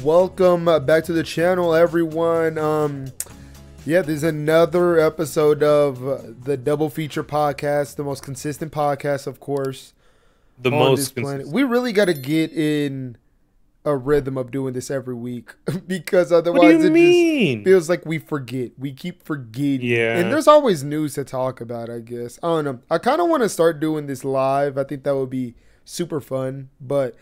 welcome back to the channel, everyone. Yeah, there's another episode of the Double Feature Podcast, the most consistent podcast, of course, the on most this planet. consistent. We really got to get in a rhythm of doing this every week because What do otherwise you it mean? just feels like we forget. We keep forgetting. Yeah. And there's always news to talk about, I guess. I don't know. I kind of want to start doing this live. I think that would be super fun, but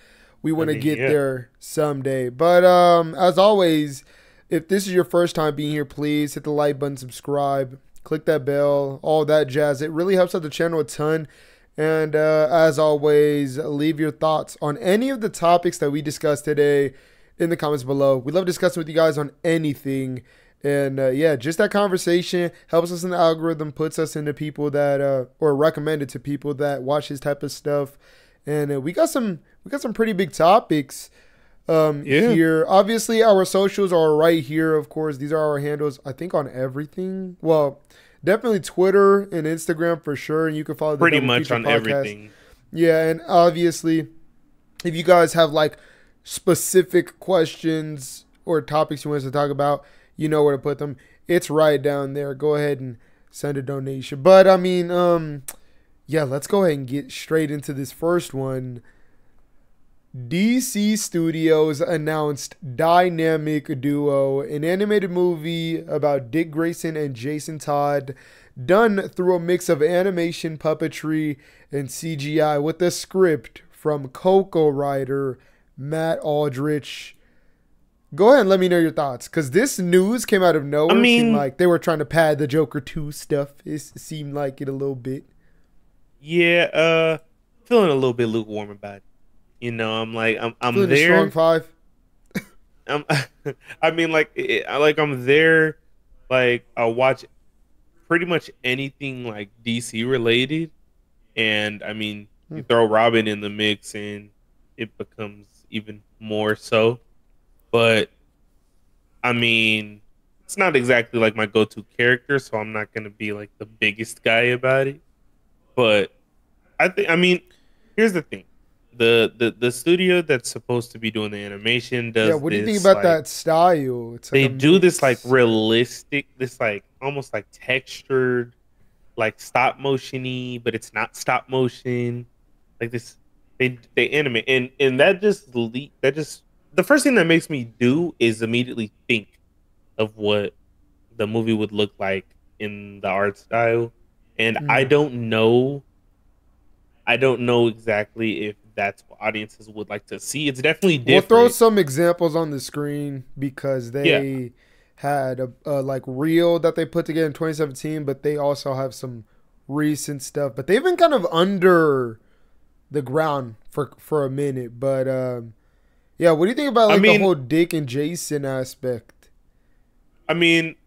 we want to get there someday. But as always, if this is your first time being here, please hit the like button, subscribe, click that bell, all that jazz. It really helps out the channel a ton. And as always, leave your thoughts on any of the topics that we discussed today in the comments below. We love discussing with you guys on anything. And yeah, just that conversation helps us in the algorithm, puts us into people that, or recommended to people that watch this type of stuff. And we got some pretty big topics here. Obviously, our socials are right here. Of course, these are our handles, I think, on everything. Well, definitely Twitter and Instagram for sure. And you can follow the pretty Double much Feature on Podcast. everything. Yeah, and obviously, if you guys have like specific questions or topics you want us to talk about, you know where to put them. It's right down there. Go ahead and send a donation. But I mean, yeah, let's go ahead and get straight into this first one. DC Studios announced Dynamic Duo, an animated movie about Dick Grayson and Jason Todd, done through a mix of animation, puppetry, and CGI, with a script from Coco writer Matt Aldrich. Go ahead and let me know your thoughts, because this news came out of nowhere. It seemed like they were trying to pad the Joker 2 stuff. It seemed like it a little bit. Yeah, feeling a little bit lukewarm about it. You know, I'm Feeling there. A strong 5. I mean, I'm there. Like, I'll watch pretty much anything like DC related, and I mean, you throw Robin in the mix, and it becomes even more so. But I mean, it's not exactly like my go-to character, so I'm not gonna be like the biggest guy about it. But I mean, here's the thing. The studio that's supposed to be doing the animation does. Yeah, what do you think about like, that style? It's like they do this like realistic, this like almost like textured, like stop motion-y, but it's not stop motion. Like this, they animate, and that just the first thing that makes me do is immediately think of what the movie would look like in the art style. And I don't know exactly if that's what audiences would like to see. It's definitely different. We'll throw some examples on the screen because they had a like reel that they put together in 2017, but they also have some recent stuff. But they've been kind of under the ground for a minute. But yeah, what do you think about like the whole Dick and Jason aspect? I mean,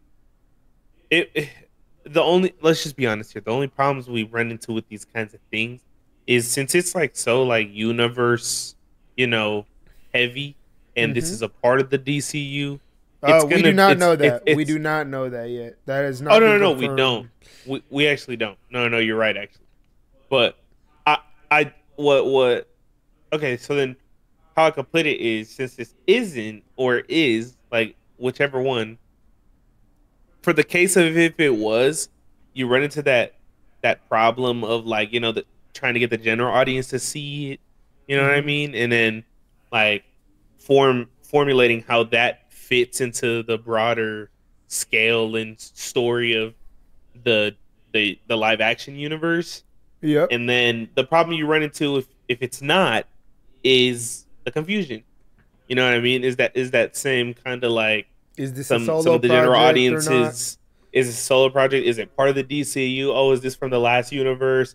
let's just be honest here. The only problems we run into with these kinds of things is since it's like so like universe, you know, heavy, and this is a part of the DCU. We do not know that. We do not know that yet. That is not. Oh no, we don't. We actually don't. No, you're right actually. But what? Okay, so then how I could put it is, since this isn't or is like whichever one. For the case of if it was, you run into that problem of like, you know, trying to get the general audience to see it, you know what I mean, and then like formulating how that fits into the broader scale and story of the live action universe. Yep. And then the problem you run into if it's not is the confusion. You know what I mean? Is that same kind of like, is this some a solo of the general project audiences? Is it a solo project? Is it part of the DCU? Oh, is this from the last universe?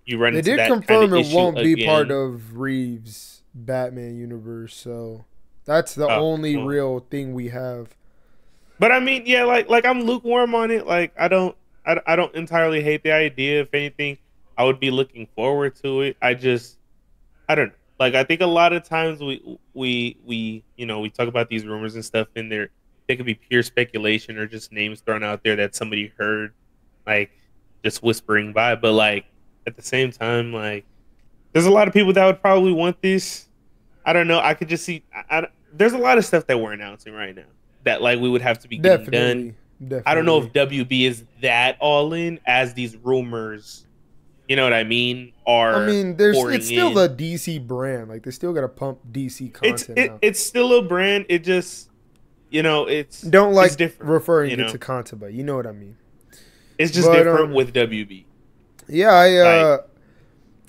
You run into that. They did confirm it won't be part of Reeves' Batman universe, so that's the only real thing we have. But I mean, yeah, like I'm lukewarm on it. Like I don't entirely hate the idea. If anything, I would be looking forward to it. I don't know. Like I think a lot of times we you know, we talk about these rumors and stuff, and they could be pure speculation or just names thrown out there that somebody heard, like just whispering by. But like at the same time, like there's a lot of people that would probably want this. I don't know. I could just see. there's a lot of stuff that we're announcing right now that like we would have to be getting done. Definitely, definitely. I don't know if WB is that all in as these rumors, you know what I mean, I are mean, it's still in. the DC brand. Like they still got to pump DC content out. It's still a brand. It just, you know, Don't like it's different, referring you know? it to content, but you know what I mean. It's just different with WB. Yeah,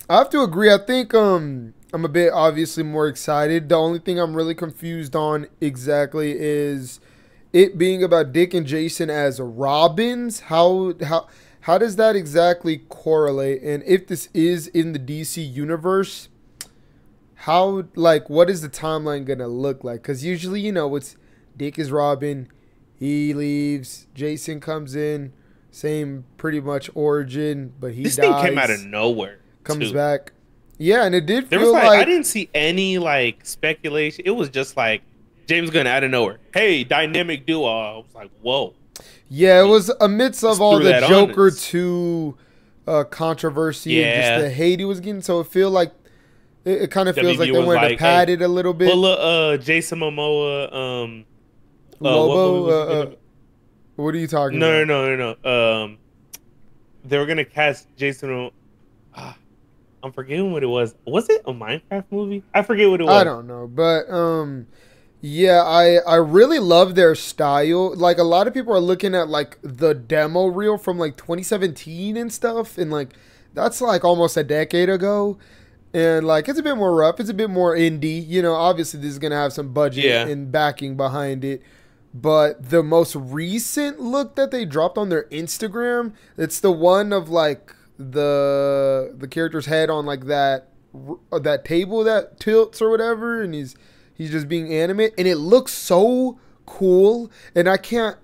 I have to agree. I think I'm a bit obviously more excited. The only thing I'm really confused on exactly is it being about Dick and Jason as Robins. How does that exactly correlate? And if this is in the DC universe, how, like, what is the timeline gonna look like? Because usually, you know, it's Dick is Robin, he leaves, Jason comes in, same pretty much origin, but he This dies, thing came out of nowhere. comes back. Yeah, and it did There feel was like I didn't see any like speculation. It was just like James Gunn out of nowhere. Hey, dynamic duo. I was like, whoa. yeah, it was amidst of all threw the that on Joker us. 2 controversy and Yeah. just the hate he was getting. So it feel like it kind of feels WB like they was wanted to like, pad hey, it a little bit. Well, Jason Momoa, Lobo, what are you talking about? No. They were gonna cast Jason. I'm forgetting what it was. Was it a Minecraft movie? I forget what it was. I don't know, but yeah, I really love their style. Like a lot of people are looking at like the demo reel from like 2017 and stuff, and like that's like almost a decade ago. And like it's a bit more rough, it's a bit more indie. You know, obviously this is gonna have some budget and backing behind it. But the most recent look that they dropped on their Instagram, it's the one of like the character's head on like that table that tilts or whatever, and he's just being animate, and it looks so cool. And I can't,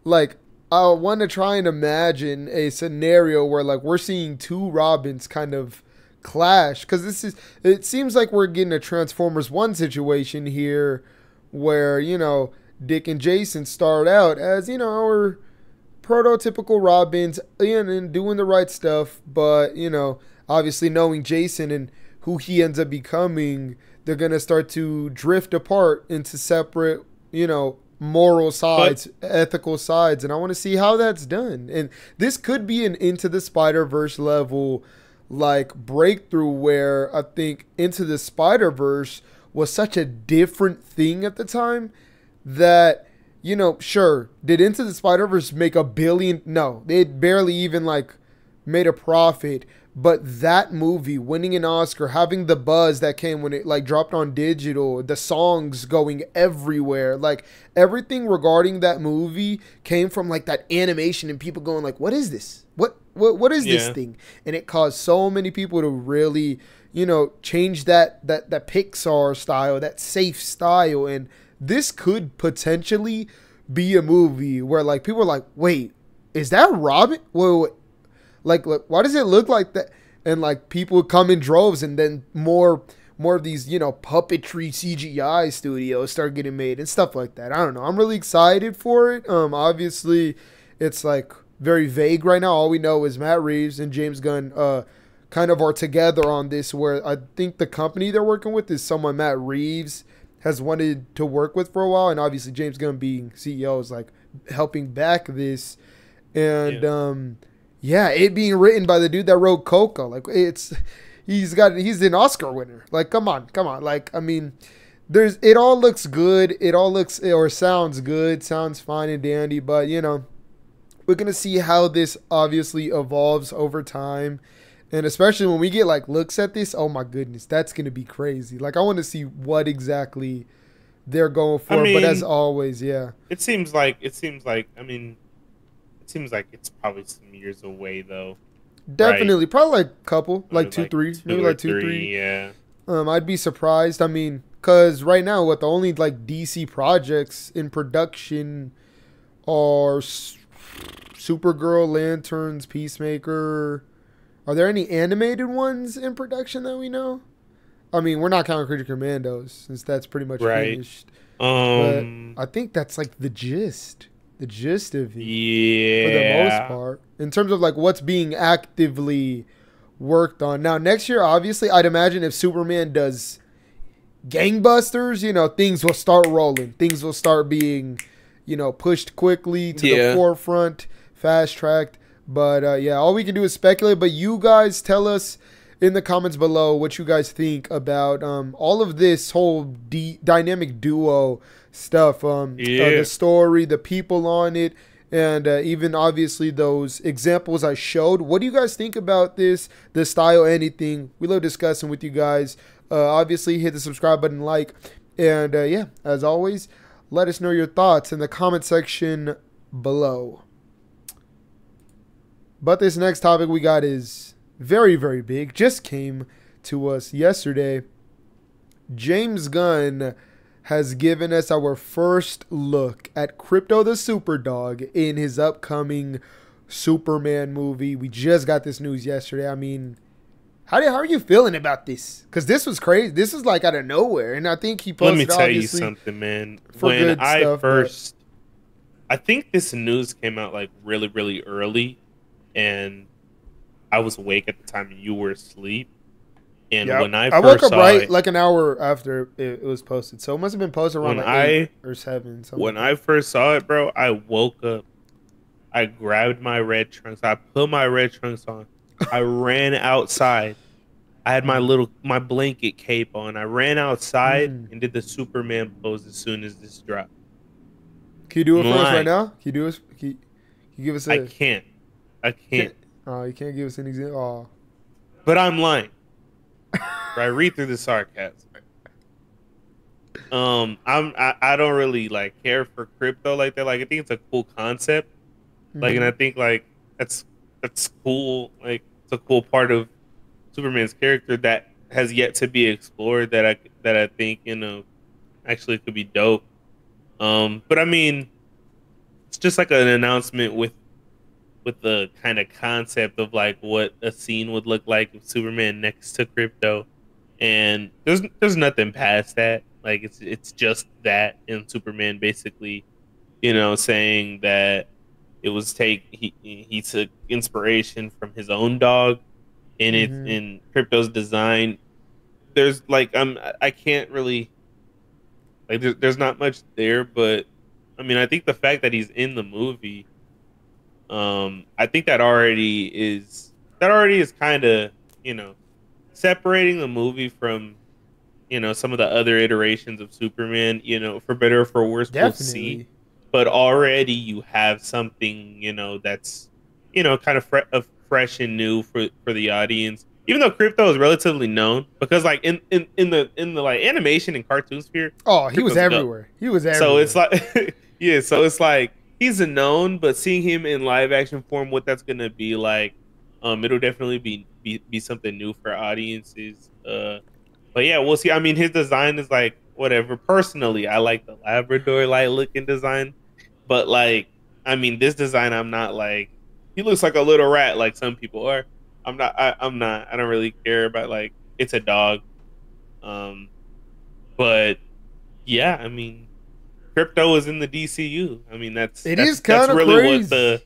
like, I want to try and imagine a scenario where like we're seeing two Robins kind of clash, because it seems like we're getting a Transformers 1 situation here where, you know, Dick and Jason start out as, you know, our prototypical Robins and doing the right stuff, but, you know, obviously knowing Jason and who he ends up becoming, they're gonna start to drift apart into separate, you know, moral sides, ethical sides, and I want to see how that's done. And this could be an Into the Spider-Verse level like breakthrough, where I think Into the Spider-Verse was such a different thing at the time that, you know, sure, did Into the Spider-Verse make $1 billion? No, it barely even like made a profit. But that movie winning an Oscar, having the buzz that came when it like dropped on digital, the songs going everywhere, like everything regarding that movie came from like that animation and people going like, what is this? What is this thing? And it caused so many people to really, you know, change that Pixar style, that safe style. And this could potentially be a movie where like people are like, wait, is that Robin? Wait. Like, why does it look like that? And like people would come in droves, and then more of these, you know, puppetry CGI studios start getting made and stuff like that. I don't know. I'm really excited for it. Obviously, it's like very vague right now. All we know is Matt Reeves and James Gunn kind of are together on this, where I think the company they're working with is someone Matt Reeves has wanted to work with for a while, and obviously James Gunn being CEO is like helping back this. And yeah, it being written by the dude that wrote Coco. Like, he's an Oscar winner. Like, come on. Like, I mean, it all looks good. It all looks or sounds good. Sounds fine and dandy. But, you know, we're going to see how this obviously evolves over time. And especially when we get like looks at this, oh my goodness, that's going to be crazy. Like, I want to see what exactly they're going for. But as always, yeah. It seems like, it seems like it's probably some years away, though. Definitely. Right? Probably like a couple. Like 2, 3. Maybe like 2, 3. Yeah. I'd be surprised. I mean, because right now, what the only like DC projects in production are Supergirl, Lanterns, Peacemaker. Are there any animated ones in production that we know? I mean, we're not counting Creature Commandos, since that's pretty much finished. But I think that's like the gist of it, for the most part, in terms of like what's being actively worked on. Now next year, obviously, I'd imagine if Superman does gangbusters, things will start rolling. Things will start being, pushed quickly to the forefront, fast tracked. But yeah, all we can do is speculate. But you guys tell us in the comments below what you guys think about all of this whole dynamic duo stuff. The story, the people on it, and even obviously those examples I showed. What do you guys think about this, the style, anything? We love discussing with you guys. Obviously, hit the subscribe button, and yeah, as always, let us know your thoughts in the comment section below. But this next topic we got is very, very big. Just came to us yesterday. James Gunn has given us our first look at Krypto the Superdog in his upcoming Superman movie. We just got this news yesterday. I mean, how are you feeling about this? Because this was crazy. This was like out of nowhere. And I think he posted, let me tell you something, man. When I think this news came out like really, really early. And I was awake at the time and you were asleep. And when I woke up right like an hour after it was posted. So it must have been posted around like 8 or 7. When I first saw it, bro, I woke up. I grabbed my red trunks. I put my red trunks on. I ran outside. I had my blanket cape on. I ran outside and did the Superman pose as soon as this dropped. Can you do it for us right now? Can you do it? Can you give us a... I can't. Oh, you can't give us an example? Oh. But I'm lying. I read through the sarcasm. I don't really like care for Krypto like that. Like, I think it's a cool concept. Like, and I think like that's cool. Like, it's a cool part of Superman's character that has yet to be explored. That I think actually could be dope. But I mean, it's just like an announcement with the kind of concept of like what a scene would look like with Superman next to Krypto, and there's nothing past that. Like it's just that, and Superman basically, saying that it was he took inspiration from his own dog, and it's in Krypto's design. There's like I can't really like there's not much there, but I mean I think the fact that he's in the movie. I think that already is kind of, separating the movie from, some of the other iterations of Superman, for better or for worse, we'll see. But already you have something, that's, kind of fresh and new for the audience. Even though Krypto is relatively known, because like in the like animation and cartoon sphere, he was everywhere. He was everywhere. So it's like, yeah. So it's like. He's a known, but seeing him in live action form, what that's gonna be like, it'll definitely be something new for audiences. But yeah, we'll see. I mean, his design is like whatever. Personally, I like the Labrador like looking design, but like, I mean, this design, I'm not like he looks like a little rat like some people are. I'm not. I'm not. I don't really care about like it's a dog. But yeah, I mean. Krypto is in the DCU. I mean, that's really crazy.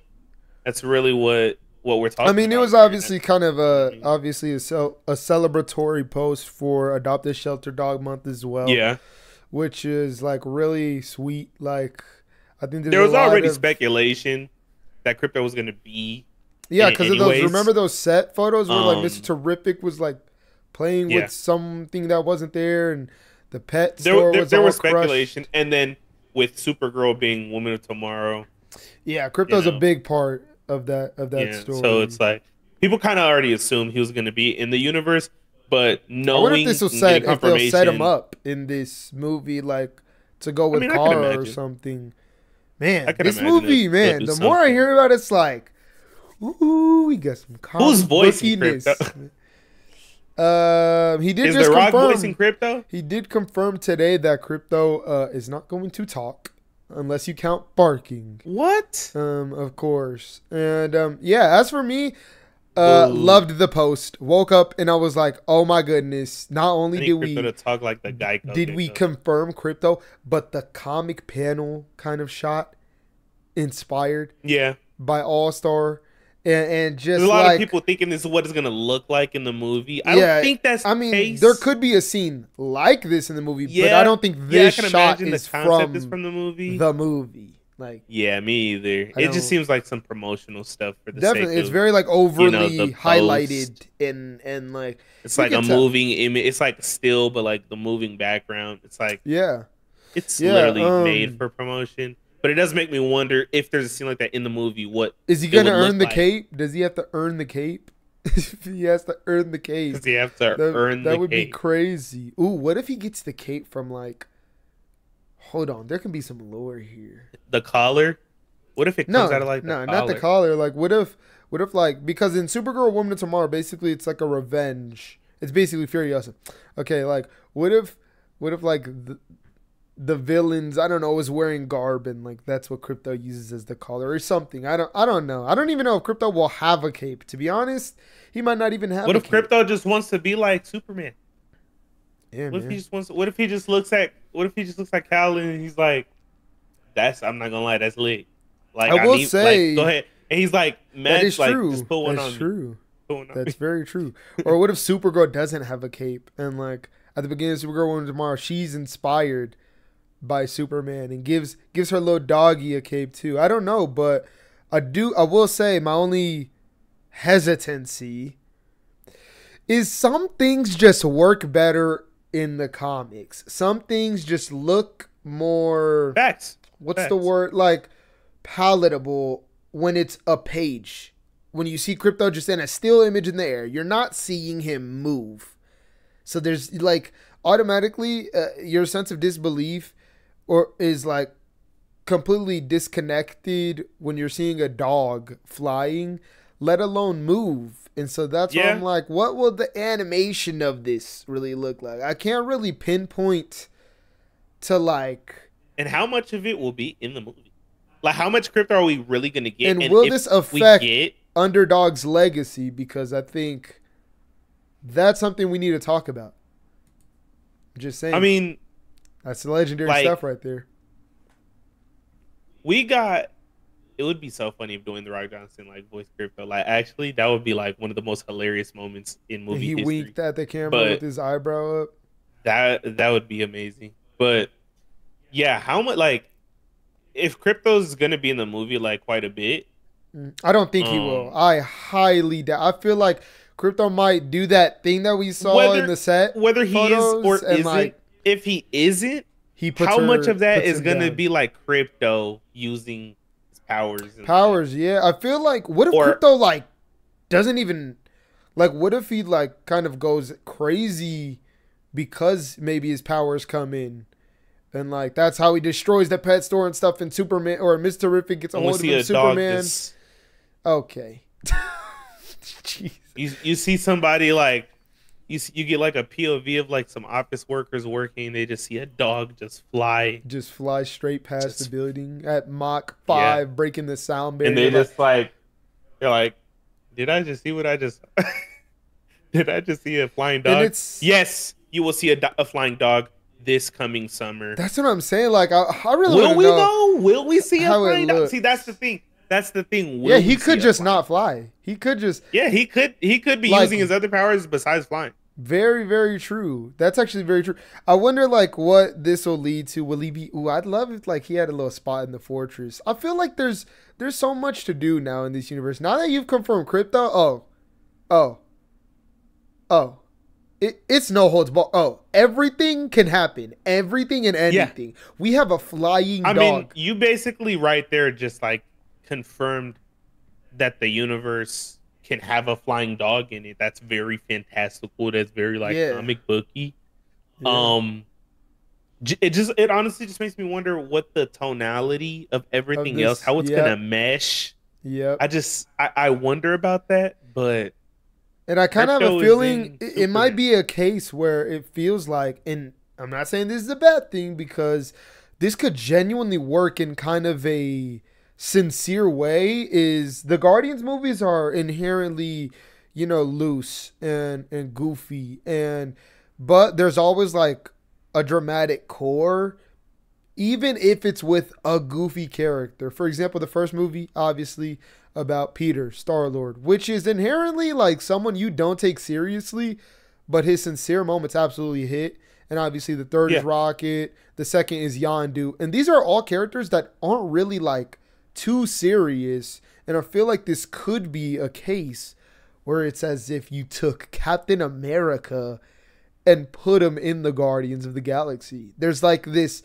That's really what we're talking about. I mean, it was obviously kind of a celebratory post for Adopted Shelter Dog Month as well. Yeah, which is like really sweet. Like, I think there was already speculation that Krypto was going to be. Yeah, because of those. Remember those set photos where like Mr. Terrific was like playing with something that wasn't there, and the pet store was all crushed. Speculation, and then. With Supergirl being Woman of Tomorrow, yeah, Krypto's a big part of that story. So it's like people kind of already assumed he was going to be in the universe, but knowing I wonder if this will if they'll set him up in this movie, like to go with Kara or something. Man, this movie, man. The more I hear about it, it's like, ooh, we got some who's voicing Krypto? He did just confirm. Voicing Krypto? He did confirm today that Krypto is not going to talk unless you count barking. What? Of course. And yeah, as for me, loved the post. Woke up and I was like, oh my goodness! Not only did we talk like the Geico did we confirm Krypto, but the comic panel kind of shot inspired. Yeah. By All Star. and There's just a lot like of people thinking this is what it's gonna look like in the movie. I yeah, don't think that's I the mean, case. there could be a scene like this in the movie, but I Yeah, don't think yeah, I this can shot imagine the is concept is from from the movie. the movie. Like, Yeah, me either. I It just don't seems like some promotional stuff for the definitely. sake It's of, very like you know, the overly highlighted post. and like It's you like can a tell. moving image. It's like still, but like the moving background. It's like Yeah, it's yeah. literally made for promotion. But it does make me wonder if there's a scene like that in the movie, what Is he it gonna would look earn the like. cape? Does he have to earn the cape? If he has to earn the cape, Does he have to earn that the would be cape? crazy. Ooh, what if he gets the cape from like? Hold on, there can be some lore here. The collar? What if it comes out of like the no, collar? not the collar. Like, what if like because in Supergirl, Woman of Tomorrow, basically it's like a revenge. It's basically Furiosa. Okay, like what if like the villains, I don't know, was wearing garb and like that's what Krypto uses as the collar or something. I don't know. I don't even know if Krypto will have a cape. To be honest, he might not even have. What a if cape. Krypto just wants to be like Superman? Yeah, What man. if he just wants? What if he just looks at Cal and he's like, "That's I'm not gonna lie, that's lit." Like I will say, like, go ahead, and he's like, "Man, that is like, true. just put one That's on me." true. Put one on That's me. very true. Or what if Supergirl doesn't have a cape and like at the beginning of Supergirl Woman of Tomorrow, she's inspired by Superman and gives her little doggy a cape too. I don't know, but I will say my only hesitancy is some things just work better in the comics. Some things just look more Facts. what's Facts. the word, like palatable when it's a page. When you see Krypto just in a still image in the air, you're not seeing him move. So there's like automatically your sense of disbelief or is like completely disconnected when you're seeing a dog flying, let alone move. And so that's why I'm like, what will the animation of this really look like? I can't really pinpoint to like. And how much of it will be in the movie? Like, how much Krypto are we really gonna get? And will this affect Underdog's legacy? Because I think that's something we need to talk about. Just saying. I mean, that's legendary like, stuff right there. It would be so funny if Dwayne The Rock Johnson like voiced Krypto. Like, actually, that would be like one of the most hilarious moments in movie history. He winked at the camera with his eyebrow up. That would be amazing. But yeah, how much, like, if Krypto's gonna be in the movie like quite a bit, I don't think he will. I highly doubt. I feel like Krypto might do that thing that we saw in the set. Whether he is or isn't, like, if he isn't, how much of that is gonna be like Krypto using his powers? Yeah. I feel like, what if Krypto like doesn't even like? What if he like kind of goes crazy because maybe his powers come in? And like that's how he destroys the pet store and stuff. And Superman or Mr. Terrific gets a hold of him. Superman. Okay. You see somebody like you get like a POV of like some office workers working. They just see a dog just fly straight past the building at Mach 5, breaking the sound barrier. And they just like they're like, did I just see what I just? Did I just see a flying dog? Yes, you will see a flying dog this coming summer. That's what I'm saying. Like, I really will we know? Will we see a flying dog? See, that's the thing. That's the thing. Yeah, he could just not fly. He could just. Yeah, he could be like, using his other powers besides flying. Very, very true. That's actually very true. I wonder like what this will lead to. Will he be? Ooh, I'd love if like he had a little spot in the fortress. I feel like there's so much to do now in this universe. Now that you've confirmed Krypto, it's no holds barred. Oh, everything can happen. Everything and anything. Yeah. We have a flying dog. I mean, you basically right there just like confirmed that the universe can have a flying dog in it. That's very fantastical. That's very like comic booky. Yeah. It honestly just makes me wonder what the tonality of everything else, how it's gonna mesh. Yep. I wonder about that, but. And I kind of have a feeling it might be a case where it feels like, and I'm not saying this is a bad thing because this could genuinely work in kind of a sincere way, is the Guardians movies are inherently, loose and goofy, but there's always like a dramatic core, even if it's with a goofy character. For example, the first movie, obviously, about Peter, Star-Lord, which is inherently like someone you don't take seriously, but his sincere moments absolutely hit. And obviously the third is Rocket. The second is Yondu. And these are all characters that aren't really like too serious. And I feel like this could be a case where it's as if you took Captain America and put him in the Guardians of the Galaxy. There's like this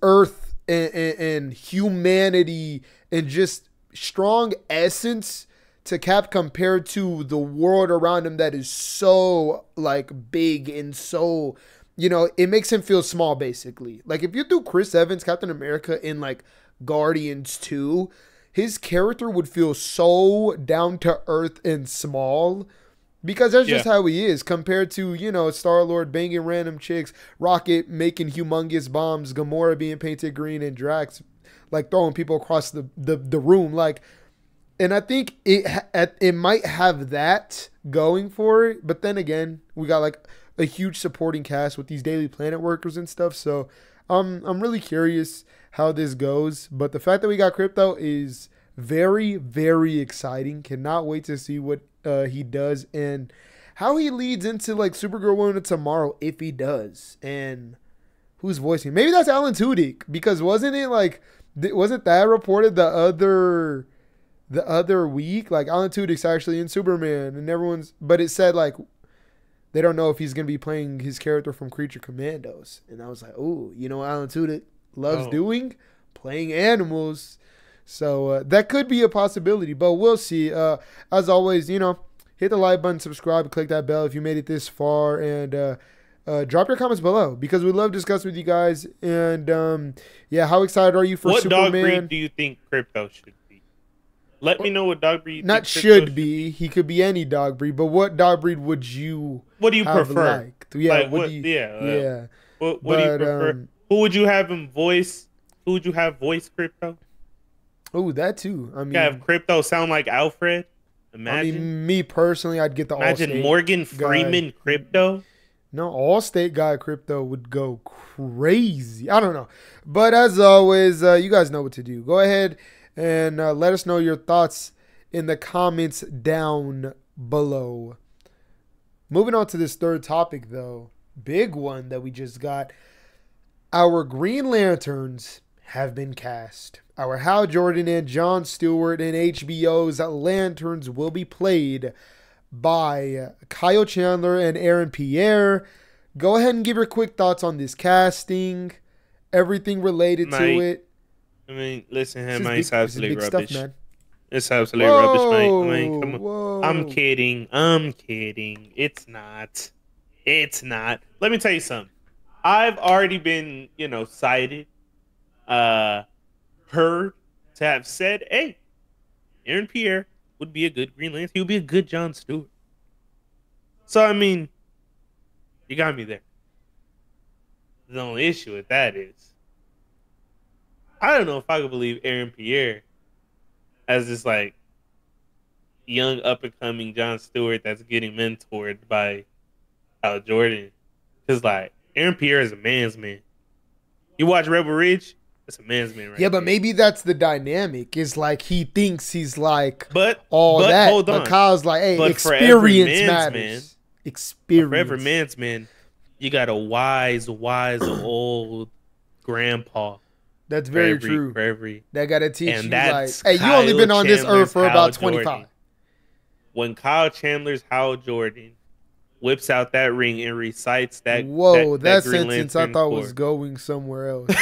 Earth and humanity and just strong essence to Cap compared to the world around him that is so like big and so, you know, it makes him feel small basically. Like if you do Chris Evans, Captain America in like Guardians 2, his character would feel so down to earth and small because that's just how he is compared to, you know, Star-Lord banging random chicks, Rocket making humongous bombs, Gamora being painted green, and Drax like throwing people across the room. Like, and I think it might have that going for it. But then again, we got like a huge supporting cast with these Daily Planet workers and stuff. So I'm really curious how this goes. But the fact that we got Krypto is very, very exciting. Cannot wait to see what he does and how he leads into like Supergirl Woman of Tomorrow if he does. And who's voicing? Maybe that's Alan Tudyk, because wasn't that reported the other week? Like Alan Tudyk's actually in Superman and but it said like they don't know if he's going to be playing his character from Creature Commandos. And I was like, oh, you know, Alan Tudyk loves doing? Playing animals. So that could be a possibility, but we'll see. As always, you know, hit the like button, subscribe, click that bell if you made it this far, and drop your comments below because we love discussing with you guys. And yeah, how excited are you for Superman? What dog breed do you think Krypto should be? Let me know what dog breed. Not should be. He could be any dog breed, but what dog breed would you? What do you prefer? Liked? Yeah. Like, what do you? Yeah. What do you prefer? Who would you have him voice? Who would you have voice Krypto? Oh, that too. I mean, have Krypto sound like Alfred. Imagine. I mean, me personally, I'd get the Imagine Morgan Freeman guy. Krypto. No, Allstate guy Krypto would go crazy. I don't know, but as always, you guys know what to do. Go ahead and let us know your thoughts in the comments down below. Moving on to this third topic, though, big one that we just got. Our Green Lanterns have been cast. Our Hal Jordan and Jon Stewart and HBO's Lanterns will be played by Kyle Chandler and Aaron Pierre. Go ahead and give your quick thoughts on this casting, everything related to it. I mean, listen, man, it's absolutely rubbish. Stuff, man. It's absolutely rubbish, mate. I mean, come on. Whoa. I'm kidding. It's not. Let me tell you something. I've already been, you know, cited, heard to have said, hey, Aaron Pierre would be a good Green Lantern. He would be a good Jon Stewart. So, I mean, you got me there. The only issue with that is, I don't know if I could believe Aaron Pierre as this, like, young, up-and-coming Jon Stewart that's getting mentored by Hal Jordan. Because, like, Aaron Pierre is a man's man. You watch Rebel Ridge? That's a man's man, right? Yeah, but maybe that's the dynamic. Is like he thinks he's like but that. Hold on. But Kyle's like, hey, experience matters. Man, experience. For every man's man, you got a wise old grandpa. That's very true. For every that got to teach and you like, hey, you only been on this earth for about 25. When Kyle Chandler's Hal Jordan whips out that ring and recites that. Whoa, that Green sentence Lantern I thought chord. was going somewhere else.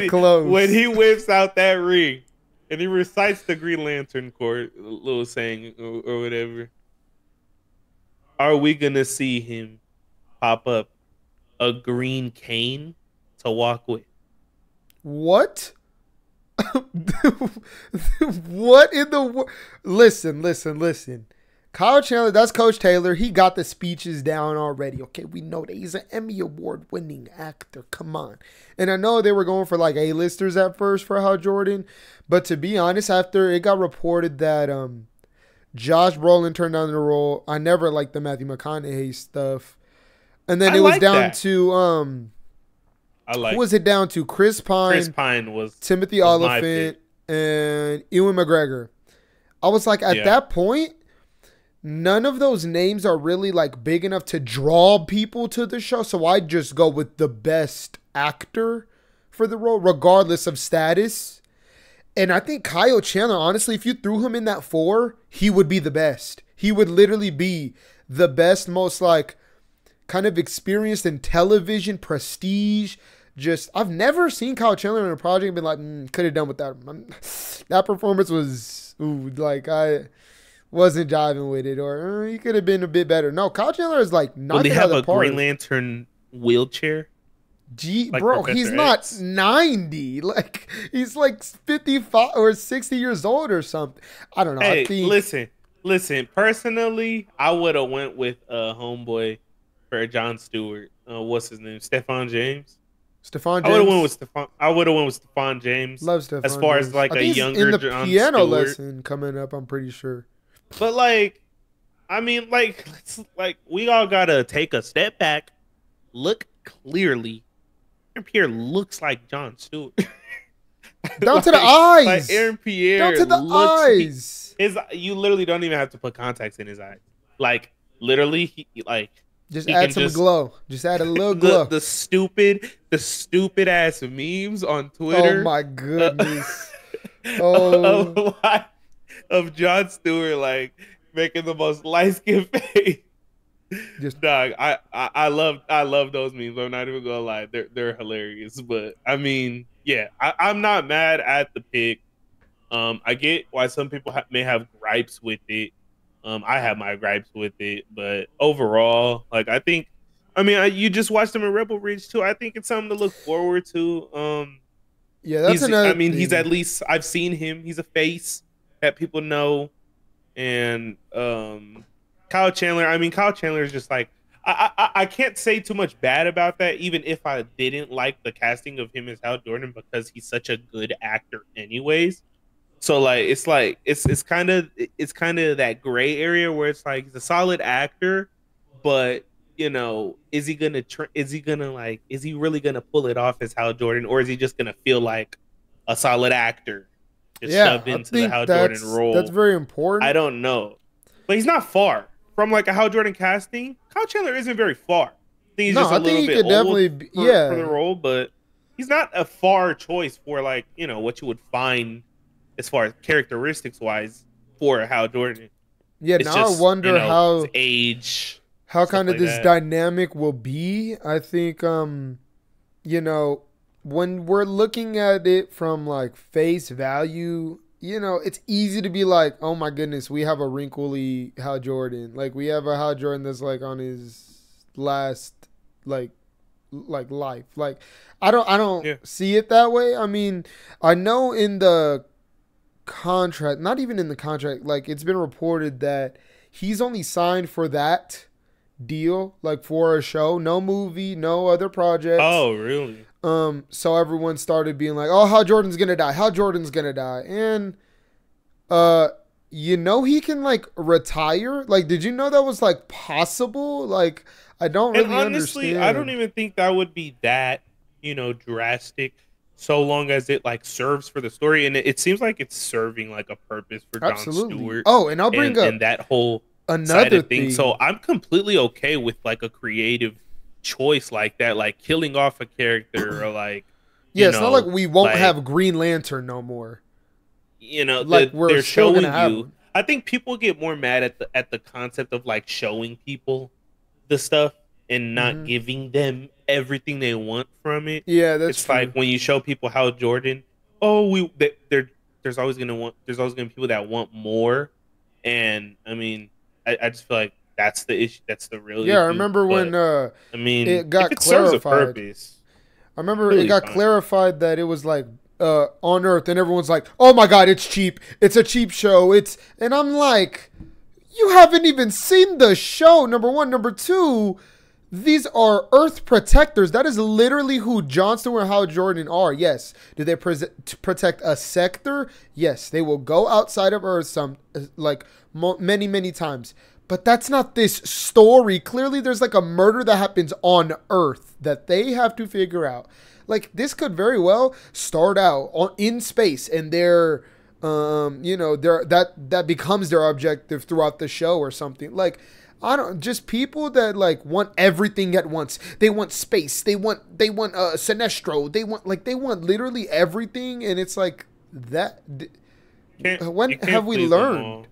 Close. When he whips out that ring and he recites the Green Lantern chord, little saying or whatever, are we gonna see him pop up a green cane to walk with? What? What in the world? Listen. Kyle Chandler, that's Coach Taylor. He got the speeches down already. Okay, we know that he's an Emmy Award winning actor. Come on. And I know they were going for like A-listers at first for Hal Jordan. But to be honest, after it got reported that Josh Brolin turned down the role, I never liked the Matthew McConaughey stuff. And then it was down to who was it down to? Chris Pine. Chris Pine was Timothy Oliphant. and Ewan McGregor. I was like, at that point, none of those names are really like big enough to draw people to the show. So I just go with the best actor for the role, regardless of status. And I think Kyle Chandler, honestly, if you threw him in that 4, he would be the best. He would literally be the best, most like kind of experienced in television, prestige. Just, I've never seen Kyle Chandler in a project and been like, could have done without him. That performance was, like, I wasn't jiving with it, or he could have been a bit better. No, Kyle Chandler is like knocking out the park. Will they have a Green Lantern wheelchair? Like bro, Professor he's X. Not 90. Like, he's like 55 or 60 years old or something. I don't know. Hey, I think... listen. Personally, I would have went with homeboy for Jon Stewart. What's his name? Stephon James. Stephon James. I would have went with Stephon James. Love Stephon. As far James. as like I a think younger in the Jon piano Stewart. lesson coming up, I'm pretty sure. But like, I mean, like, we all gotta take a step back, look clearly. Aaron Pierre looks like Jon Stewart. Down to the eyes. Like Aaron Pierre. Down to the eyes. You literally don't even have to put contacts in his eyes. Like, literally, he just add some glow. Just add a little glow. The stupid ass memes on Twitter. Oh my goodness. Of Jon Stewart like making the most light-skinned face. Just dog, I love those memes. I'm not even gonna lie, they're hilarious. But I mean, yeah, I'm not mad at the pick. I get why some people may have gripes with it. I have my gripes with it, but overall, like you just watched him in Rebel Ridge too. I think it's something to look forward to. Yeah, that's another. I mean, he's at least I've seen him. He's a face that people know, and Kyle Chandler. I mean, Kyle Chandler is just like I can't say too much bad about that, even if I didn't like the casting of him as Hal Jordan because he's such a good actor, anyways. So it's kind of that gray area where it's like he's a solid actor, but you know, is he really gonna pull it off as Hal Jordan, or is he just gonna feel like a solid actor just shoved into the Hal Jordan role? That's very important. I don't know, but he's not far from like a Hal Jordan casting. Kyle Chandler isn't very far. I think he's just a little bit old for the role, but he's not a far choice for like, you know, what you would find as far as characteristics wise for Hal Jordan. Yeah, it's now I wonder how his age, how kind of this dynamic will be. I think, you know, when we're looking at it from like face value, you know, it's easy to be like, oh my goodness, we have a wrinkly Hal Jordan. Like we have a Hal Jordan that's like on his last like life. Like I don't see it that way. I mean, I know in the contract, not even in the contract, like it's been reported that he's only signed for that deal, like for a show, no movie, no other projects. Oh, really? So everyone started being like, oh, Hal Jordan's gonna die. Hal Jordan's gonna die. And you know, he can like retire. Like, did you know that was like possible? Like, I don't really honestly understand. I don't even think that would be that, you know, drastic, so long as it like serves for the story. And it seems like it's serving like a purpose for Jon Stewart. Oh, and I'll bring up and that whole another thing. So I'm completely okay with like a creative choice like that, like killing off a character or like, yeah, it's not like we won't have Green Lantern no more. You know, like they're showing you. I think people get more mad at the concept of like showing people the stuff and not giving them everything they want from it. Yeah, that's it's true. Like when you show people Hal Jordan, there's always gonna be people that want more, and I mean, I just feel like that's the issue. That's the real issue. I remember when I mean, it got if it clarified. Serves a purpose, I remember it got clarified that it was like on Earth, and everyone's like, "Oh my God, it's cheap! It's a cheap show!" And I'm like, you haven't even seen the show. Number one, number two. These are Earth protectors. That is literally who Jon Stewart and Hal Jordan are. Yes. Do they protect a sector? Yes. They will go outside of Earth many, many times. but that's not this story. Clearly, there's like a murder that happens on Earth that they have to figure out. Like, this could very well start out in space, and they're, that becomes their objective throughout the show or something. Like, I don't, just people that like want everything at once. They want space. They want Sinestro. They want literally everything, and it's like that. When have we learned?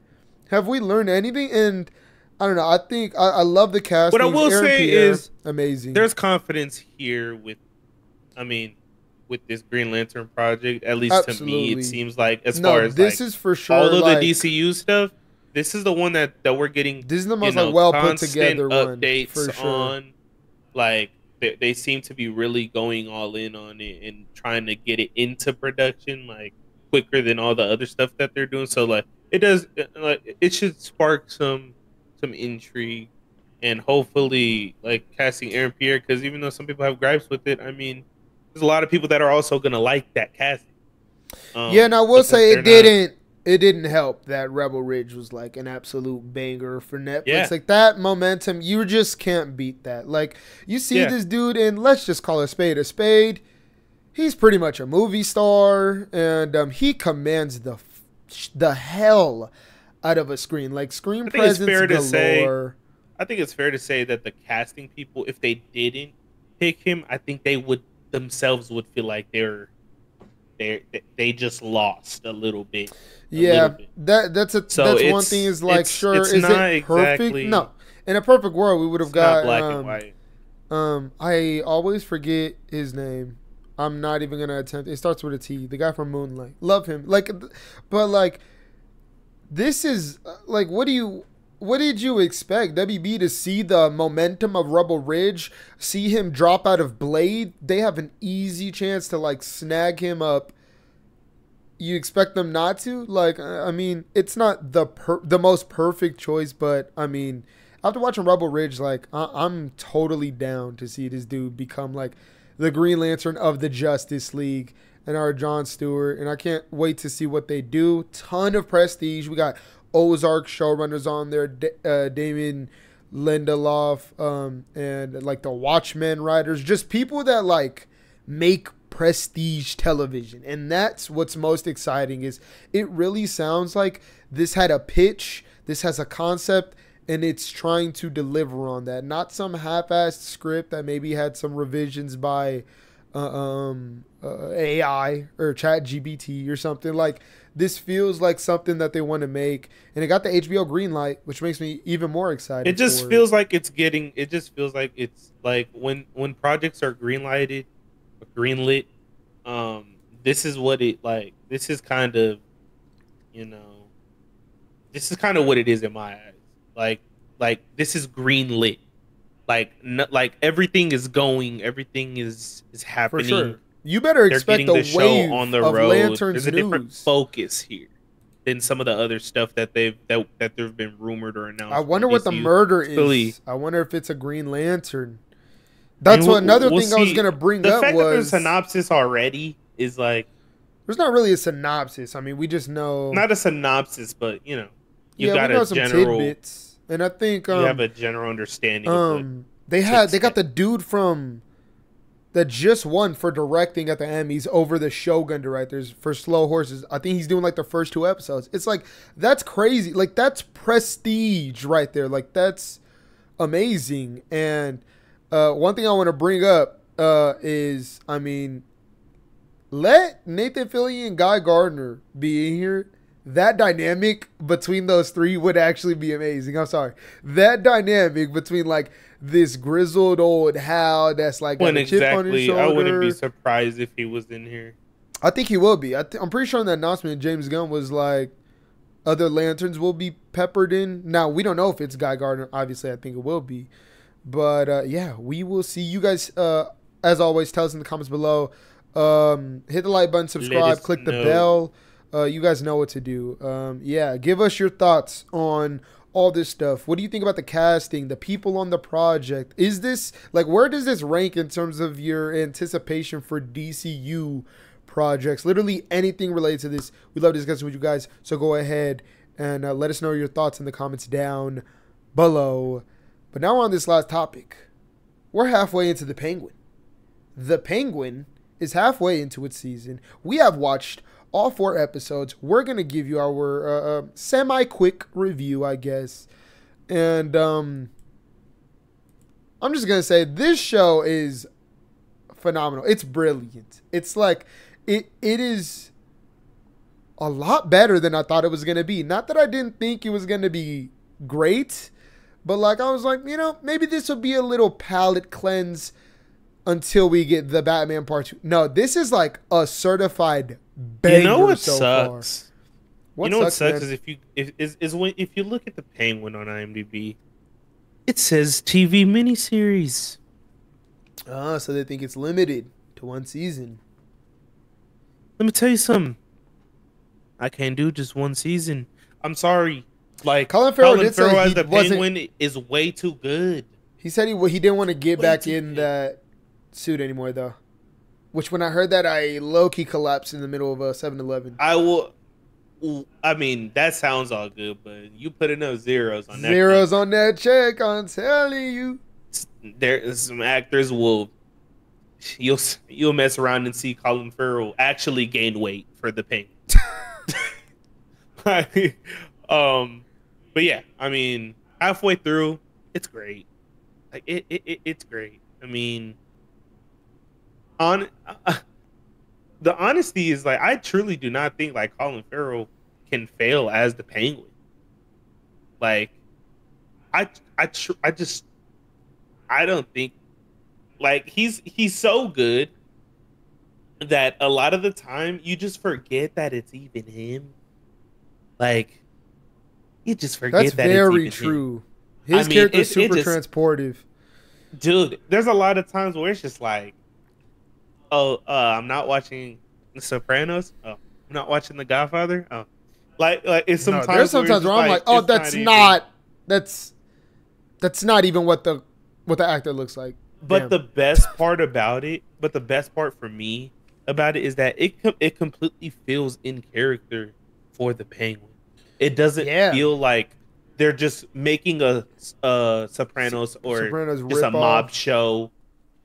Have we learned anything? And I don't know. I think I love the cast. What I will say is amazing. There's confidence here with this Green Lantern project. At least Absolutely. to me, it seems like far as this is for sure all of like, the DCU stuff. This is the one that we're getting. This is the most like well put together updates one for sure. On. Like they seem to be really going all in on it and trying to get it into production like quicker than all the other stuff that they're doing. So like it should spark some intrigue, and hopefully like casting Aaron Pierre, because even though some people have gripes with it, I mean, there's a lot of people that are also gonna like that casting. Yeah, and I will say it didn't help that Rebel Ridge was like an absolute banger for Netflix. Yeah. Like that momentum, you just can't beat that. Like you see this dude, and let's just call a spade a spade. He's pretty much a movie star, and he commands the hell out of a screen. Like screen presence galore. I think it's fair to say that the casting people, if they didn't pick him, I think they would themselves would feel like they just lost a little bit. Yeah, that's one thing is like, sure, is it perfect? No, in a perfect world, we would have got black and white. I always forget his name. I'm not even gonna attempt. It starts with a T. The guy from Moonlight, love him. Like, but like, this is like, what did you expect? WB to see the momentum of Rebel Ridge, see him drop out of Blade? They have an easy chance to like snag him up. You expect them not to? Like, I mean, it's not the most perfect choice, but I mean, after watching Rebel Ridge, like, I'm totally down to see this dude become like the Green Lantern of the Justice League and our Jon Stewart, and I can't wait to see what they do. Ton of prestige. We got Ozark showrunners on there, Damon Lindelof, and like the Watchmen writers, just people that like make prestige television. And that's what's most exciting, is it really sounds like this had a pitch, this has a concept, and it's trying to deliver on that. Not some half-assed script that maybe had some revisions by AI or ChatGPT or something. Like, this feels like something that they want to make, and it got the HBO green light, which makes me even more excited. It just feels like it's getting. It just feels like it's like when projects are greenlit. This is what it like. This is kind of, this is kind of what it is in my eyes. Like this is greenlit. Like everything is going. Everything is happening. For sure. You better expect a wave on the of road. Lanterns There's a news. different focus here than some of the other stuff that there've been rumored or announced. I wonder what the murder is. I wonder if it's a Green Lantern. That's another thing I was gonna bring up. The fact was that there's a synopsis already is like, there's not really a synopsis. I mean, we just know, not a synopsis, but you got we know a some general tidbits, and I think you have a general understanding. Of they got the dude from that just won for directing at the Emmys over the Shogun directors for Slow Horses. I think he's doing like the first 2 episodes. It's like, that's crazy. Like, that's prestige right there. Like, that's amazing. And one thing I want to bring up is, I mean, let Nathan Fillion and Guy Gardner be in here. That dynamic between those three would actually be amazing. I'm sorry. That dynamic between like this grizzled old Hal that's like got a chip on his shoulder. I wouldn't be surprised if he was in here. I think he will be. I'm pretty sure in the announcement James Gunn was like, other Lanterns will be peppered in. Now, we don't know if it's Guy Gardner. Obviously, I think it will be. But yeah, we will see. You guys, as always, tell us in the comments below. Hit the like button, subscribe, click the bell. You guys know what to do. Yeah, give us your thoughts on all this stuff. What do you think about the casting, the people on the project? Is this, like, where does this rank in terms of your anticipation for DCU projects? Literally anything related to this. We love discussing with you guys. So go ahead and let us know your thoughts in the comments down below. But now we're on this last topic. We're halfway into The Penguin. The Penguin is halfway into its season. We have watched all 4 episodes. We're going to give you our semi-quick review, I guess. And I'm just going to say this show is phenomenal. It's brilliant. It's like, it is a lot better than I thought it was going to be. Not that I didn't think it was going to be great, but like I was like, maybe this will be a little palate cleanse until we get the Batman Part 2. No, this is like a certified banger. You know what so sucks? What sucks man? is if you look at the Penguin on IMDb, it says TV miniseries. So they think it's limited to 1 season. Let me tell you something. I can't do just 1 season. I'm sorry. Like Colin Farrell as the wasn't, Penguin is way too good. He said he didn't want to get back in that suit anymore, though. Which, when I heard that, I low-key collapsed in the middle of a 7-Eleven. I mean, that sounds all good, but you put enough zeros on that. Zeros on that check, I'm telling you. There's some actors you'll mess around and see Colin Farrell actually gain weight for the Penguin. But yeah, I mean, halfway through, it's great. Like it's great. I mean, the honesty is like I truly do not think like Colin Farrell can fail as the Penguin. Like, I don't think like he's so good that a lot of the time you just forget that it's even him. Like, you just forget that's that very it's true. His character's super transportive. Dude, there's a lot of times where it's just like, I'm not watching The Sopranos. Oh, I'm not watching The Godfather. Oh, like it's sometimes. No, there's sometimes where I'm like, oh, that's not even what the actor looks like. But Damn. the best part for me about it is that it completely feels in character for the Penguin. It doesn't feel like they're just making a Sopranos or just a mob show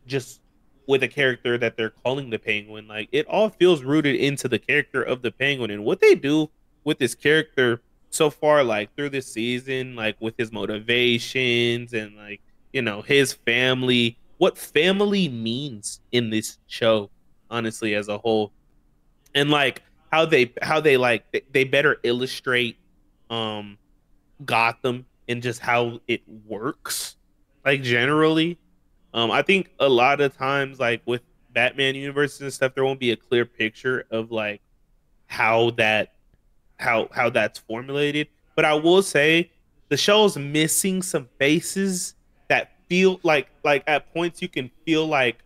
just with a character that they're calling the Penguin. Like, it all feels rooted into the character of the Penguin, and what they do with this character so far, like through this season, like with his motivations and like, his family, what family means in this show, honestly, as a whole, and like how they better illustrate Gotham and just how it works, like generally. I think a lot of times, like with Batman universes and stuff, there won't be a clear picture of like how that's formulated. But I will say the show's missing some faces that feel like at points you can feel like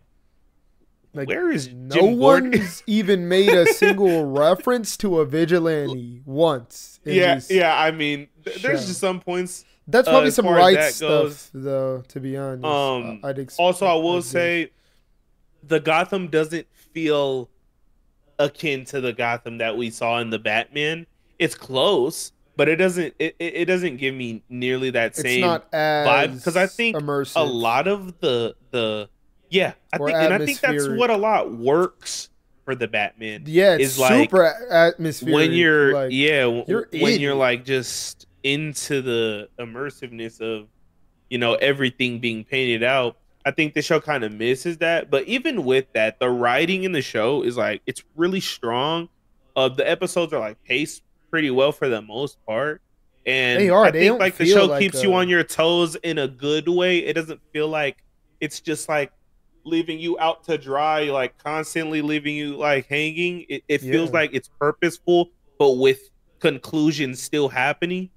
where is no one's even made a single reference to a vigilante once. I mean, there's just some points. That's probably some right stuff, though. To be honest, also I will say the Gotham doesn't feel akin to the Gotham that we saw in the Batman. It's close, but it doesn't. It doesn't give me nearly that same vibe, because I think immersive. A lot of the I think that's what a lot works for the Batman. Yeah, it's super atmospheric. When you're like, when you're like just into the immersiveness of everything being painted out. I think the show kind of misses that. But even with that, the writing in the show is like, it's really strong. The episodes are like paced pretty well for the most part, and I think like the show keeps you on your toes in a good way. It doesn't feel like it's just like leaving you out to dry, like constantly leaving you like hanging. It feels like it's purposeful, but with conclusions still happening.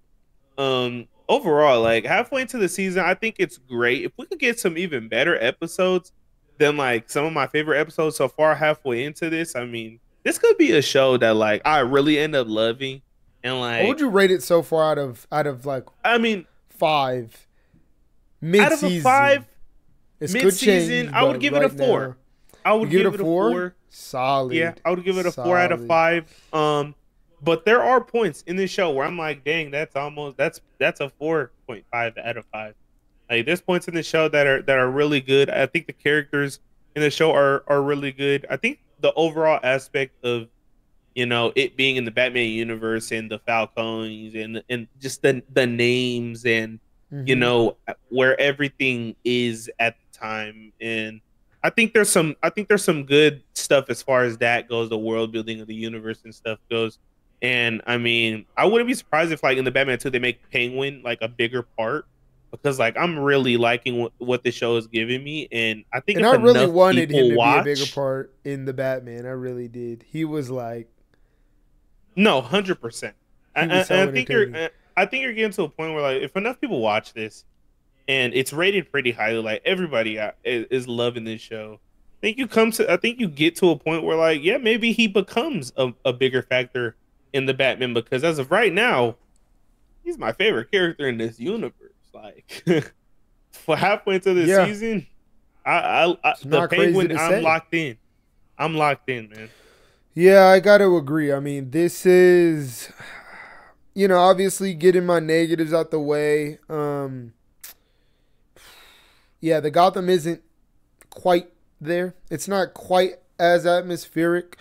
Overall, like halfway into the season, I think it's great. If we could get some even better episodes than like some of my favorite episodes so far halfway into this, I mean, this could be a show that like I really end up loving. And like, what would you rate it so far out of like? I mean, 5 mid-season. Out of a 5 it's mid-season, I would give it a 4. I would give it a 4. Solid. Yeah, I would give it a 4 out of 5. but there are points in this show where I'm like, dang, that's a 4.5 out of 5. Like there's points in the show that are really good. I think the characters in the show are really good. I think the overall aspect of it being in the Batman universe and the Falcons and just the names and Hmm. where everything is at the time. And I think there's some good stuff as far as that goes, the world building of the universe and stuff goes. And I mean, I wouldn't be surprised if like in the Batman 2 they make Penguin like a bigger part, because like I'm really liking what the show is giving me, and I think And if I really enough wanted him people to be a bigger watch. part in the Batman. I really did. He was like, No, 100%. he was I so think you're. entertaining. I think you're getting to a point where, like, if enough people watch this and it's rated pretty highly, like everybody is loving this show. I think you get to a point where, like, yeah, maybe he becomes a bigger factor in the Batman, because as of right now, he's my favorite character in this universe. Like, for halfway into the Yeah, season, it's the not crazy Penguin, to I'm say. locked in. I'm locked in, man. Yeah, I got to agree. I mean, this is, obviously getting my negatives out the way. Yeah, the Gotham isn't quite there. It's not quite as atmospheric.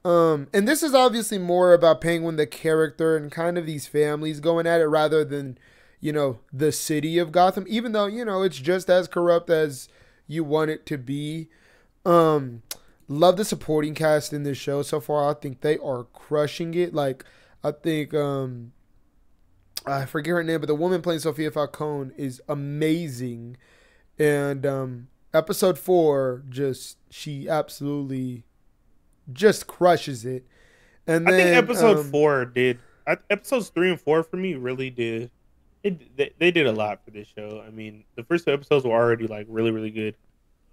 And this is obviously more about Penguin the character and kind of these families going at it rather than, the city of Gotham. Even though it's just as corrupt as you want it to be. Um, Love the supporting cast in this show so far. I think they are crushing it. Like I think I forget her name, but the woman playing Sophia Falcone is amazing. And episode 4, just she absolutely just crushes it. And I think then episode 4 did. Episodes 3 and 4 for me really did. They did a lot for this show. I mean, the first 2 episodes were already like really really good,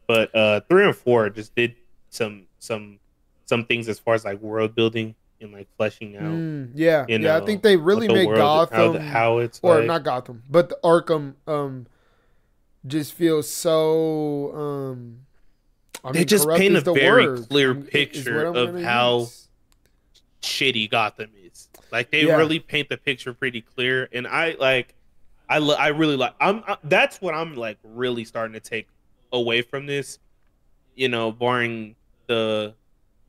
but 3 and 4 just did some some some things as far as like world building and like fleshing out, yeah, yeah, I think they what really the made world Gotham, how it's or like. not Gotham, but the Arkham just feels so I They mean just corrupt paint is a the very word. clear Is what picture I'm of gonna how use. shitty Gotham is. Like they Yeah. really paint the picture pretty clear, and I really like. That's what I'm like really starting to take away from this. Barring the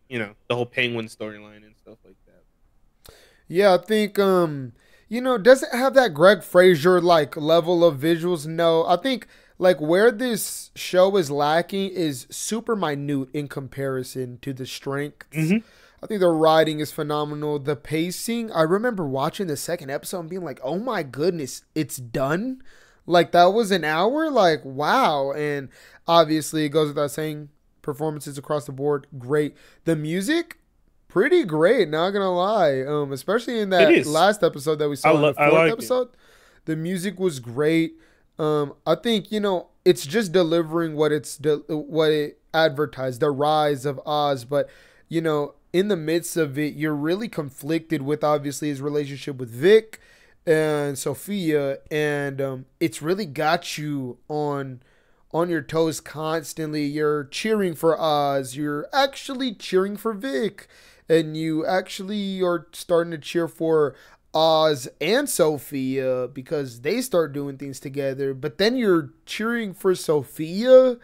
the whole Penguin storyline and stuff like that. Yeah, I think does it have that Greg Fraser like level of visuals? No. I think like where this show is lacking is super minute in comparison to the strengths. Hmm. I think the writing is phenomenal. The pacing, I remember watching the second episode and being like, "Oh my goodness, it's done." Like that was an hour? Like, wow. And obviously it goes without saying, performances across the board, great. The music, pretty great, not gonna lie. Especially in It that is. last episode that we saw in the I fourth like it. episode, the music was great. I think it's just delivering what it advertised, the rise of Oz. But in the midst of it, you're really conflicted with obviously his relationship with Vic and Sophia, and it's really got you on your toes constantly. You're cheering for Oz. You're actually cheering for Vic. And you actually are starting to cheer for Oz and Sophia because they start doing things together. But then you're cheering for Sophia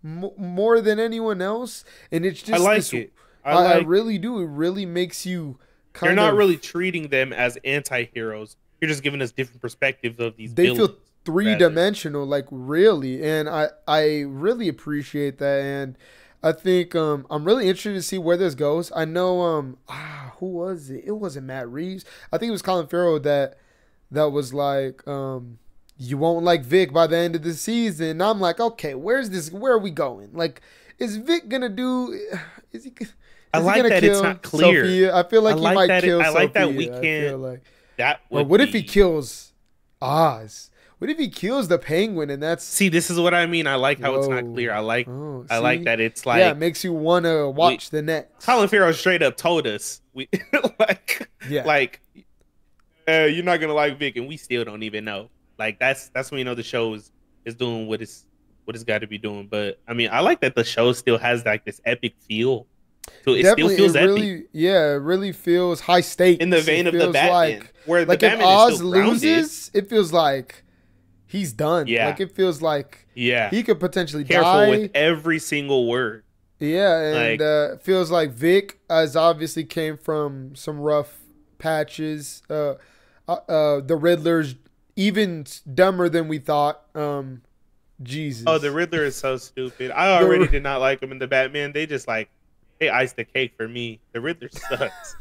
more than anyone else. And it's I just like this. it. I I like it. really do. It really makes you You're kind not really of. treating them as anti-heroes. You're just giving us different perspectives of these They feel villains, three rather. dimensional, like really, and I really appreciate that, and I think I'm really interested to see where this goes. I know who was it? It wasn't Matt Reeves. I think it was Colin Farrell that was like you won't like Vic by the end of the season. And I'm like, okay, where's this? Where are we going? Like, is Vic gonna do? Is he? I Is he like gonna that it's kill not clear. Sophia? I feel like he might kill I like that we Sophia. I can't. feel like, That or would what if he be. kills Oz? What if he kills the Penguin and that's See, this is what I mean. I like how it's not clear. whoa? Oh, I like see, that it's yeah, it like makes you want to we watch the next. Colin Farrell straight up told us we like Yeah, like you're not gonna like Vic, and we still don't even know. Like that's when the show is doing what it's got to be doing. But I mean, I like that the show still has like this epic feel So it Definitely, still feels it epic. really, yeah, it really feels high stakes. In the vein it of the feels Batman, where the like if Batman is Oz still grounded. loses, it feels like he's done. Yeah. Like it feels like he could potentially Careful die. with every single word. Yeah, and Like, feels like Vic has obviously came from some rough patches. The Riddler's even dumber than we thought. Jesus. Oh, the Riddler is so stupid. I already did not like him in the Batman. They just like, they iced the cake for me. The Riddler sucks.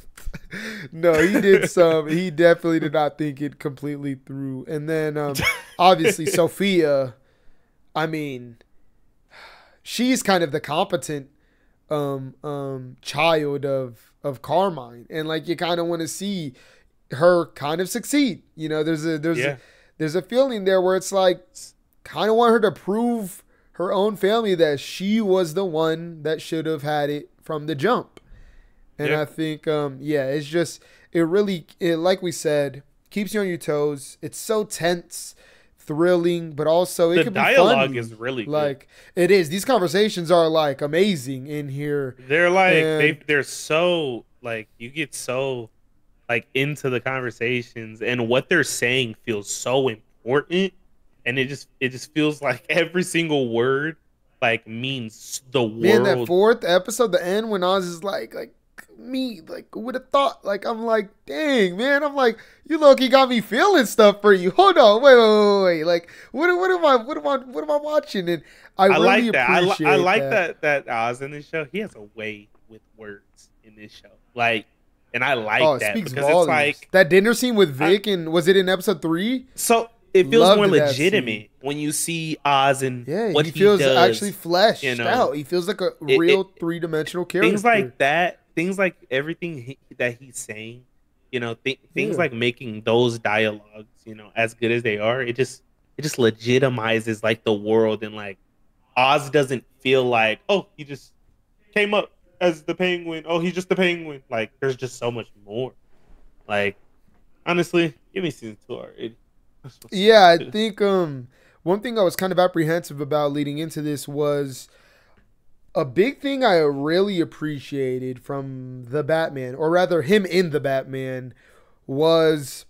No, he did some. He definitely did not think it completely through. And then obviously Sophia, I mean, she's kind of the competent child of Carmine, and like you kind of want to see her kind of succeed. You know, there's a feeling there where it's like kind of want her to prove her own family that she was the one that should have had it from the jump. And I think it's just it like we said, keeps you on your toes. It's so tense, thrilling, but also it can be funny. The dialogue is really good. Like it is. These conversations are like amazing in here. They're like they're so like you get so like into the conversations, and what they're saying feels so important, and it just feels like every single word like means the world. Man, that fourth episode, the end when Oz is like me, like would have thought, like I'm like, dang man, I'm like, you low-key got me feeling stuff for you. Hold on, wait. Like what am I watching? And I really like that. appreciate I like that Oz in this show. He has a way with words in this show. Like, and I like that because volumes. It's like that dinner scene with Vic, and was it in episode 3? So it feels more legitimate when you see Oz and what he feels does, actually fleshed out. He feels like a real three-dimensional character. Things like that. Things like everything that he's saying, you know, things like making those dialogues, you know, as good as they are, it just legitimizes like the world, and like Oz doesn't feel like, oh, he just came up as the Penguin. Oh, he's just the Penguin. Like there's just so much more. Like honestly, give me season 2 already. Yeah, I think one thing I was kind of apprehensive about leading into this was a big thing I really appreciated from the Batman, or rather him in the Batman, was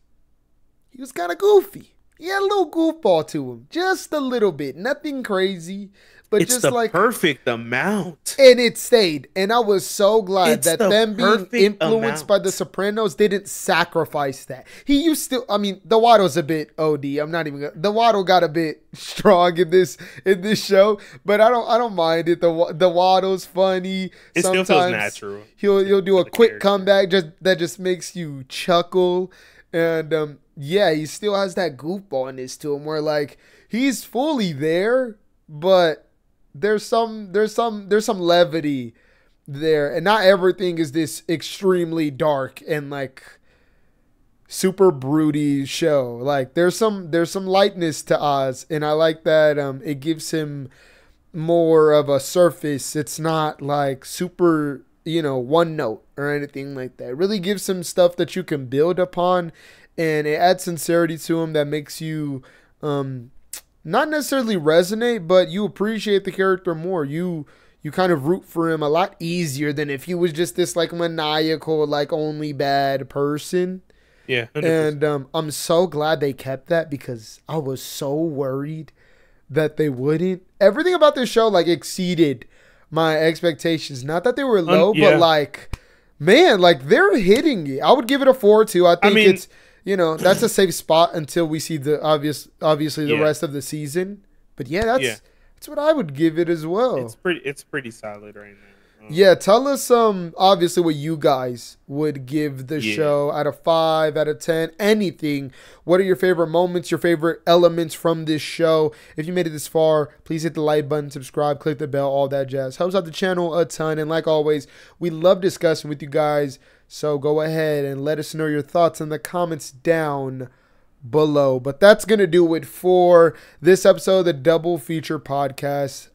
he was kind of goofy. He had a little goofball to him, just a little bit, nothing crazy, but it's just the like perfect amount. And it stayed, and I was so glad that them being influenced by The Sopranos didn't sacrifice that. He used to, I mean, the Waddle's a bit OD. I'm not even gonna, the Waddle got a bit strong in this show, but I don't mind it. The Waddle's funny. It still feels natural. He'll do a quick comeback that just makes you chuckle, and he still has that goofballness to him where like he's fully there, but there's some levity there, and not everything is this extremely dark and like super broody show. Like there's some lightness to Oz, and I like that it gives him more of a surface. It's not like super, you know, one note or anything like that. It really gives him stuff that you can build upon, and it adds sincerity to him that makes you not necessarily resonate, but you appreciate the character more. You kind of root for him a lot easier than if he was just this like maniacal, like only bad person. Yeah. 100%. And I'm so glad they kept that, because I was so worried that they wouldn't. Everything about this show like exceeded my expectations. Not that they were low, but like, man, like they're hitting it. I would give it a 4-2. I think it's, you know, that's a safe spot until we see the obviously the rest of the season. But that's what I would give it as well. It's pretty solid right now. Yeah, tell us obviously what you guys would give the show out of 5, out of 10, anything. What are your favorite moments, your favorite elements from this show? If you made it this far, please hit the like button, subscribe, click the bell, all that jazz. Helps out the channel a ton, and like always, we love discussing with you guys. So go ahead and let us know your thoughts in the comments down below. But that's going to do it for this episode of the Double Feature Podcast.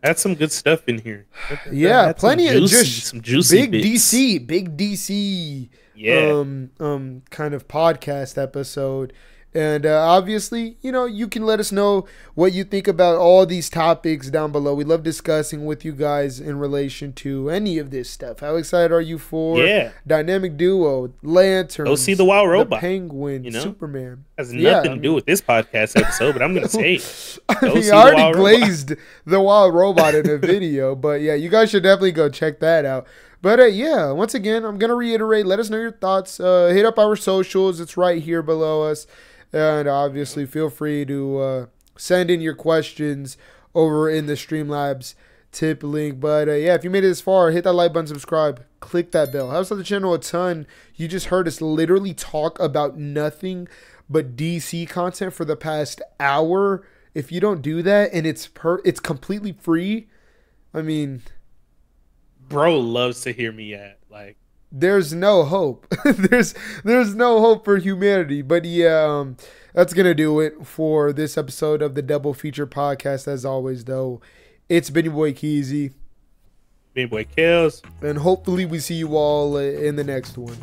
That's some good stuff in here. That's plenty of just some juicy big bits. DC kind of podcast episode. And obviously, you know, you can let us know what you think about all these topics down below. We love discussing with you guys in relation to any of this stuff. How excited are you for Dynamic Duo, Lanterns, go see the Wild Robot, Penguin, you know? Superman? Has nothing to do with this podcast episode, but I'm going to say it. I already glazed the Wild Robot in a video, but yeah, you guys should definitely go check that out. But yeah, once again, I'm going to reiterate, let us know your thoughts. Hit up our socials. It's right here below us. And obviously, feel free to send in your questions over in the Streamlabs tip link. But yeah, if you made it this far, hit that like button, subscribe, click that bell. Helps out the channel a ton. You just heard us literally talk about nothing but DC content for the past hour. If you don't do that and it's completely free, I mean... Bro loves to hear me at like there's no hope. there's no hope for humanity. But yeah, that's gonna do it for this episode of the Double Feature Podcast. As always, though, it's been your boy Keezy, been your boy Kills, and hopefully we see you all in the next one.